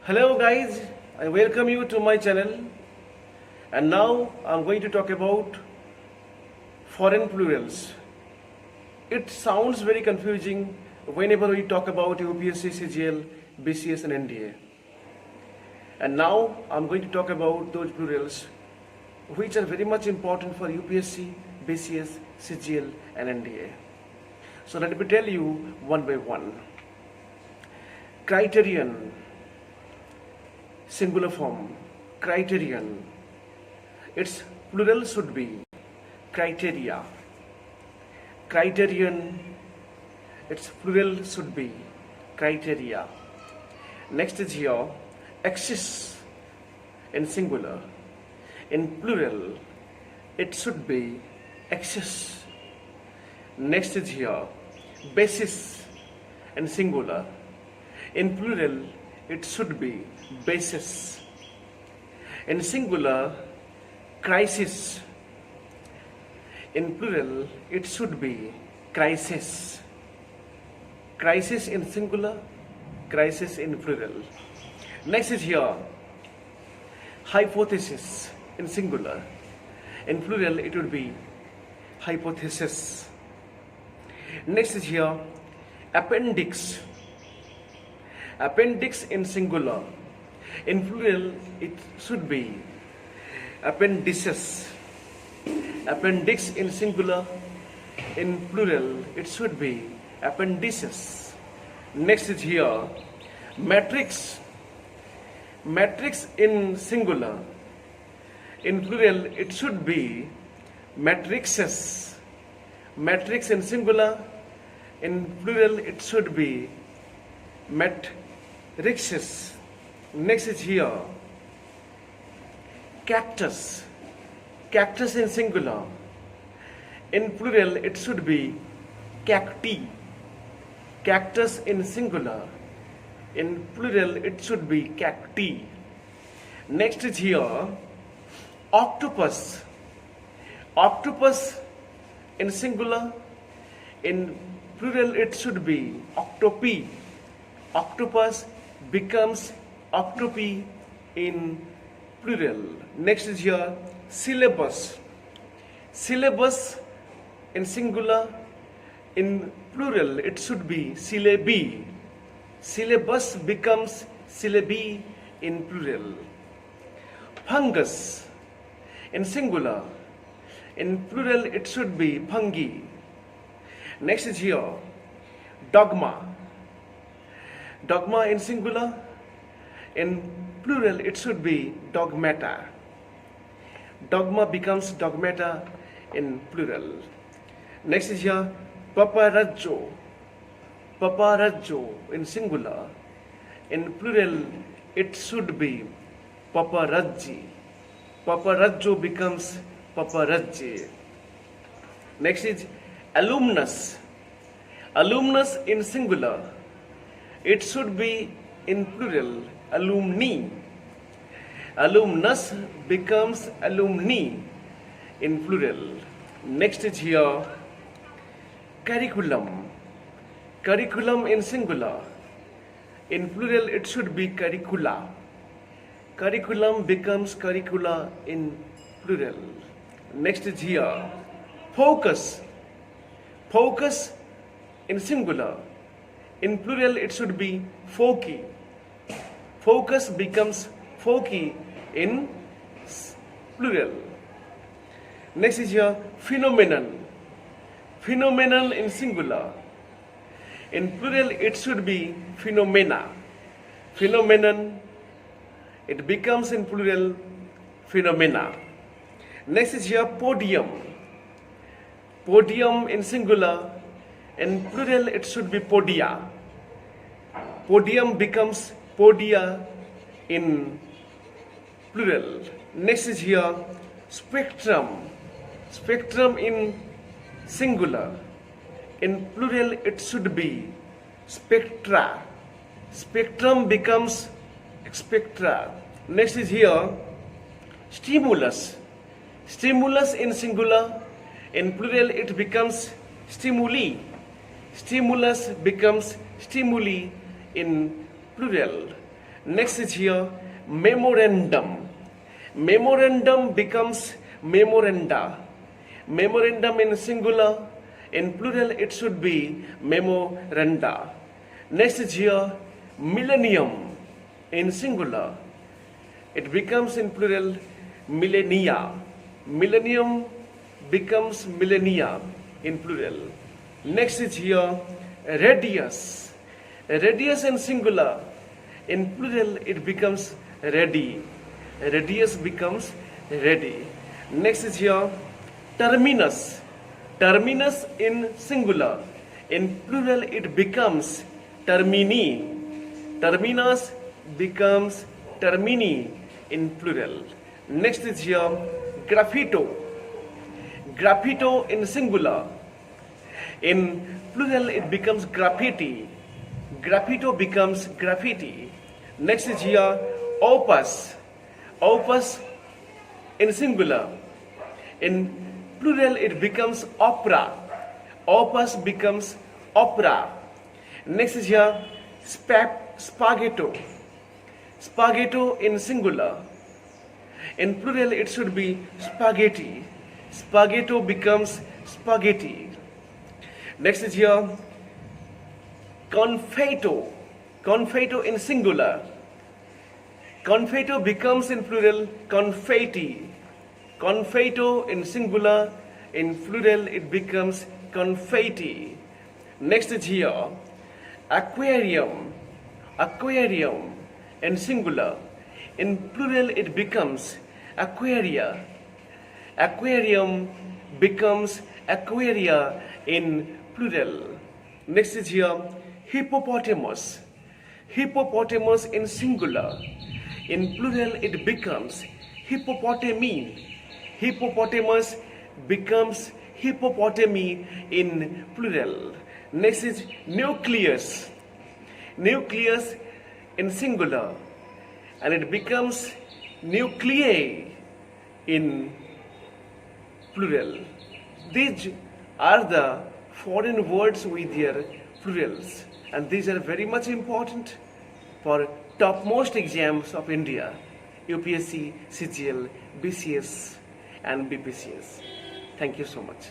Hello guys, I welcome you to my channel, and now I'm going to talk about foreign plurals. It sounds very confusing whenever we talk about UPSC, CGL, BCS and NDA. And now I'm going to talk about those plurals which are very much important for UPSC, BCS, CGL and NDA. So let me tell you one by one. Criterion, singular form, criterion. Its plural should be criteria. Criterion, its plural should be criteria. Next is here, axis in singular. In plural, it should be axis. Next is here, basis in singular. In plural, it should be basis. In singular, crisis. In plural, it should be crisis. Crisis in singular, crisis in plural. Next is here, hypothesis in singular. In plural, it would be hypothesis. Next is here, appendix. Appendix in singular. In plural, it should be appendices. Appendix in singular. In plural, it should be appendices. Next is here, matrix. Matrix in singular. In plural, it should be matrices. Matrix in singular. In plural, it should be matrices. Next is here, cactus. Cactus in singular. In plural, it should be cacti. Cactus in singular. In plural, it should be cacti. Next is here, octopus. Octopus in singular. In plural, it should be octopi. Octopus becomes octopi in plural. Next is here, syllabus. Syllabus in singular. In plural, it should be syllabi. Syllabus becomes syllabi in plural. Fungus in singular. In plural, it should be fungi. Next is here, dogma. Dogma in singular. In plural, it should be dogmata. Dogma becomes dogmata in plural. Next is here, paparazzo. Paparazzo in singular. In plural, it should be paparazzi. Paparazzo becomes paparazzi. Next is alumnus. Alumnus in singular. It should be in plural, alumni. Alumnus becomes alumni in plural. Next is here, curriculum. Curriculum in singular. In plural, it should be curricula. Curriculum becomes curricula in plural. Next is here, focus. Focus in singular. In plural, it should be foci. Focus becomes foci in plural. Next is here, phenomenon. Phenomenon in singular. In plural, it should be phenomena. Phenomenon, it becomes in plural phenomena. Next is here, podium. Podium in singular. In plural, it should be podia. Podium becomes podia in plural. Next is here, spectrum. Spectrum in singular. In plural, it should be spectra. Spectrum becomes spectra. Next is here, stimulus. Stimulus in singular. In plural, it becomes stimuli. Stimulus becomes stimuli in plural. Next is here memorandum. Memorandum becomes memoranda. Memorandum in singular, in plural it should be memoranda. Next is here millennium in singular. It becomes in plural millennia. Millennium becomes millennia in plural. Next is here radius. Radius in singular. In plural it becomes ready. Radius becomes ready. Next is here terminus. Terminus in singular. In plural it becomes termini. Terminus becomes termini in plural. Next is here graffito. Graffito in singular. In plural it becomes graffiti. Graffito becomes graffiti. Next is here opus. Opus in singular. In plural it becomes opera. Opus becomes opera. Next is here spaghetto. Spaghetto in singular. In plural it should be spaghetti. Spaghetto becomes spaghetti. Next is here confeito. Confeito in singular. Confeito becomes in plural confetti. Confeito in singular. In plural it becomes confetti. Next is here aquarium. Aquarium in singular. In plural it becomes aquaria. Aquarium becomes aquaria in plural. Next is here hippopotamus. Hippopotamus in singular. In plural it becomes hippopotami. Hippopotamus becomes hippopotami in plural. Next is nucleus. Nucleus in singular. And it becomes nuclei in plural. These are the foreign words with their plurals, and these are very much important for topmost exams of India, UPSC, CGL, BCS and BPCS. Thank you so much.